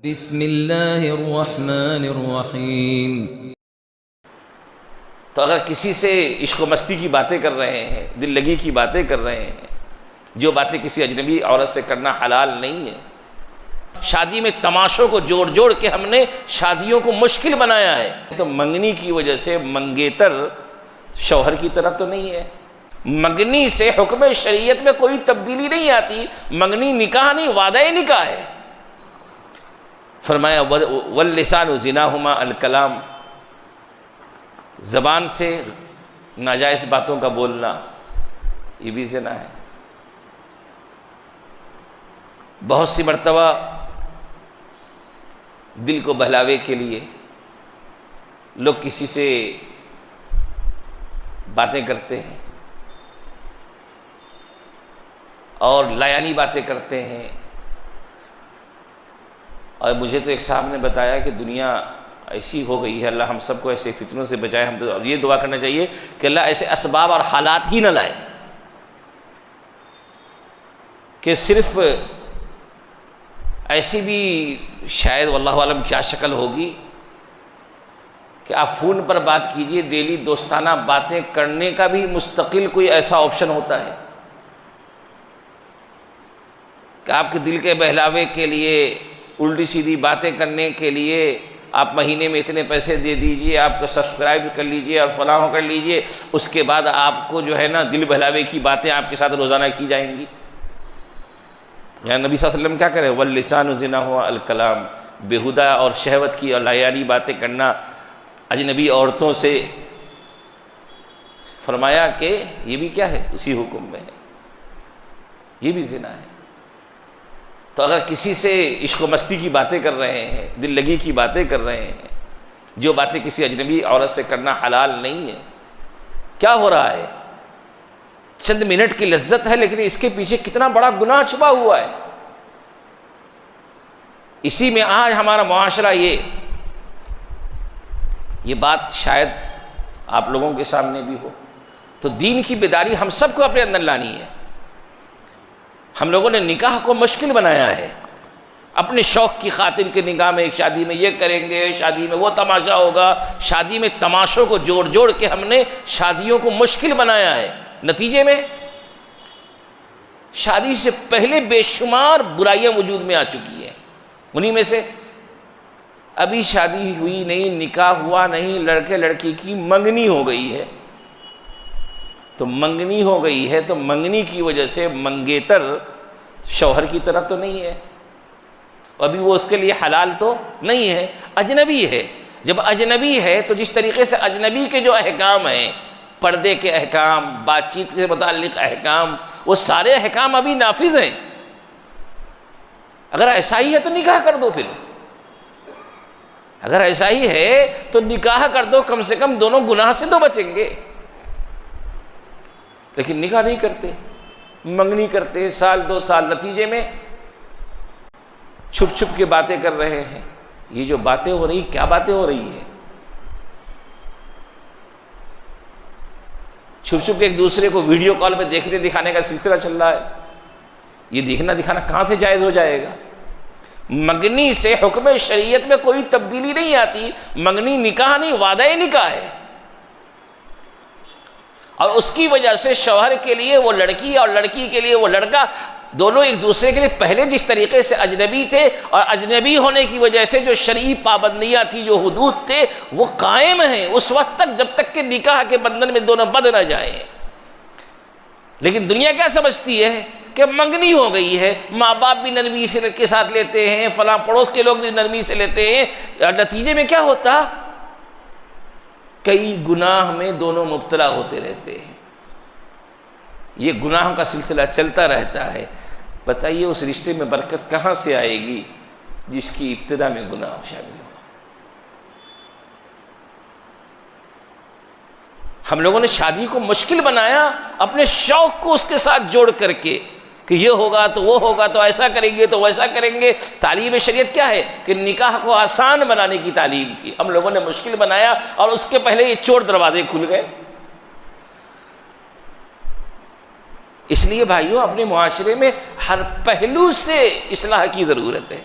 بسم اللہ الرحمن الرحیم۔ تو اگر کسی سے عشق و مستی کی باتیں کر رہے ہیں، دل لگی کی باتیں کر رہے ہیں، جو باتیں کسی اجنبی عورت سے کرنا حلال نہیں ہے، شادی میں تماشوں کو جوڑ جوڑ کے ہم نے شادیوں کو مشکل بنایا ہے، تو منگنی کی وجہ سے منگیتر شوہر کی طرف تو نہیں ہے۔ منگنی سے حکم شریعت میں کوئی تبدیلی نہیں آتی، منگنی نکاح نہیں، وعدہ نکاح ہے۔ فرمایا واللسان زناہما الکلام، زبان سے ناجائز باتوں کا بولنا یہ بھی زنا ہے۔ بہت سی مرتبہ دل کو بہلاوے کے لیے لوگ کسی سے باتیں کرتے ہیں اور لایانی باتیں کرتے ہیں، اور مجھے تو ایک صاحب نے بتایا کہ دنیا ایسی ہو گئی ہے، اللہ ہم سب کو ایسے فتنوں سے بچائے۔ ہم تو یہ دعا کرنا چاہیے کہ اللہ ایسے اسباب اور حالات ہی نہ لائے کہ صرف ایسی بھی شاید واللہ عالم کیا شکل ہوگی کہ آپ فون پر بات کیجئے، ڈیلی دوستانہ باتیں کرنے کا بھی مستقل کوئی ایسا آپشن ہوتا ہے کہ آپ کے دل کے بہلاوے کے لیے، الٹی سیدھی باتیں کرنے کے لیے آپ مہینے میں اتنے پیسے دے دیجئے، آپ کو سبسکرائب کر لیجئے اور فلاں کر لیجئے، اس کے بعد آپ کو جو ہے نا دل بہلاوے کی باتیں آپ کے ساتھ روزانہ کی جائیں گی۔ یعنی نبی صلی اللہ علیہ وسلم کیا کرے؟ واللسان زناہ الکلام، بےہودہ اور شہوت کی اور لایانی باتیں کرنا اجنبی عورتوں سے، فرمایا کہ یہ بھی کیا ہے؟ اسی حکم میں ہے، یہ بھی زنا ہے۔ تو اگر کسی سے عشق و مستی کی باتیں کر رہے ہیں، دل لگی کی باتیں کر رہے ہیں، جو باتیں کسی اجنبی عورت سے کرنا حلال نہیں ہے، کیا ہو رہا ہے؟ چند منٹ کی لذت ہے، لیکن اس کے پیچھے کتنا بڑا گناہ چھپا ہوا ہے۔ اسی میں آج ہمارا معاشرہ یہ بات شاید آپ لوگوں کے سامنے بھی ہو، تو دین کی بیداری ہم سب کو اپنے اندر لانی ہے۔ ہم لوگوں نے نکاح کو مشکل بنایا ہے، اپنے شوق کی خاطر کے نکاح میں، ایک شادی میں یہ کریں گے، شادی میں وہ تماشا ہوگا، شادی میں تماشوں کو جوڑ جوڑ کے ہم نے شادیوں کو مشکل بنایا ہے۔ نتیجے میں شادی سے پہلے بے شمار برائیاں وجود میں آ چکی ہیں۔ انہی میں سے ابھی شادی ہوئی نہیں، نکاح ہوا نہیں، لڑکے لڑکی کی منگنی ہو گئی ہے۔ تو منگنی ہو گئی ہے تو منگنی کی وجہ سے منگیتر شوہر کی طرف تو نہیں ہے، ابھی وہ اس کے لیے حلال تو نہیں ہے، اجنبی ہے۔ جب اجنبی ہے تو جس طریقے سے اجنبی کے جو احکام ہیں، پردے کے احکام، بات چیت سے متعلق احکام، وہ سارے احکام ابھی نافذ ہیں۔ اگر ایسا ہی ہے تو نکاح کر دو، پھر اگر ایسا ہی ہے تو نکاح کر دو، کم سے کم دونوں گناہ سے تو بچیں گے۔ لیکن نکاح نہیں کرتے، منگنی کرتے، سال دو سال، نتیجے میں چھپ چھپ کے باتیں کر رہے ہیں۔ یہ جو باتیں ہو رہی، کیا باتیں ہو رہی ہیں؟ چھپ چھپ کے ایک دوسرے کو ویڈیو کال پہ دیکھنے دکھانے کا سلسلہ چل رہا ہے۔ یہ دیکھنا دکھانا کہاں سے جائز ہو جائے گا؟ منگنی سے حکم شریعت میں کوئی تبدیلی نہیں آتی، منگنی نکاح نہیں، وعدہ نکاح ہے۔ اور اس کی وجہ سے شوہر کے لیے وہ لڑکی اور لڑکی کے لیے وہ لڑکا، دونوں ایک دوسرے کے لیے پہلے جس طریقے سے اجنبی تھے، اور اجنبی ہونے کی وجہ سے جو شرعی پابندیاں تھیں، جو حدود تھے، وہ قائم ہیں اس وقت تک جب تک کہ نکاح کے بندھن میں دونوں بندھ نہ جائیں۔ لیکن دنیا کیا سمجھتی ہے کہ منگنی ہو گئی ہے، ماں باپ بھی نرمی سے کے ساتھ لیتے ہیں، فلاں پڑوس کے لوگ بھی نرمی سے لیتے ہیں، اور نتیجے میں کیا ہوتا؟ کئی گناہ میں دونوں مبتلا ہوتے رہتے ہیں۔ یہ گناہوں کا سلسلہ چلتا رہتا ہے۔ بتائیے اس رشتے میں برکت کہاں سے آئے گی جس کی ابتدا میں گناہ شامل ہو؟ ہم لوگوں نے شادی کو مشکل بنایا، اپنے شوق کو اس کے ساتھ جوڑ کر کے کہ یہ ہوگا تو وہ ہوگا، تو ایسا کریں گے تو ویسا کریں گے۔ تعلیم شریعت کیا ہے کہ نکاح کو آسان بنانے کی تعلیم تھی، ہم لوگوں نے مشکل بنایا، اور اس کے پہلے یہ چور دروازے کھل گئے۔ اس لیے بھائیوں، اپنے معاشرے میں ہر پہلو سے اصلاح کی ضرورت ہے۔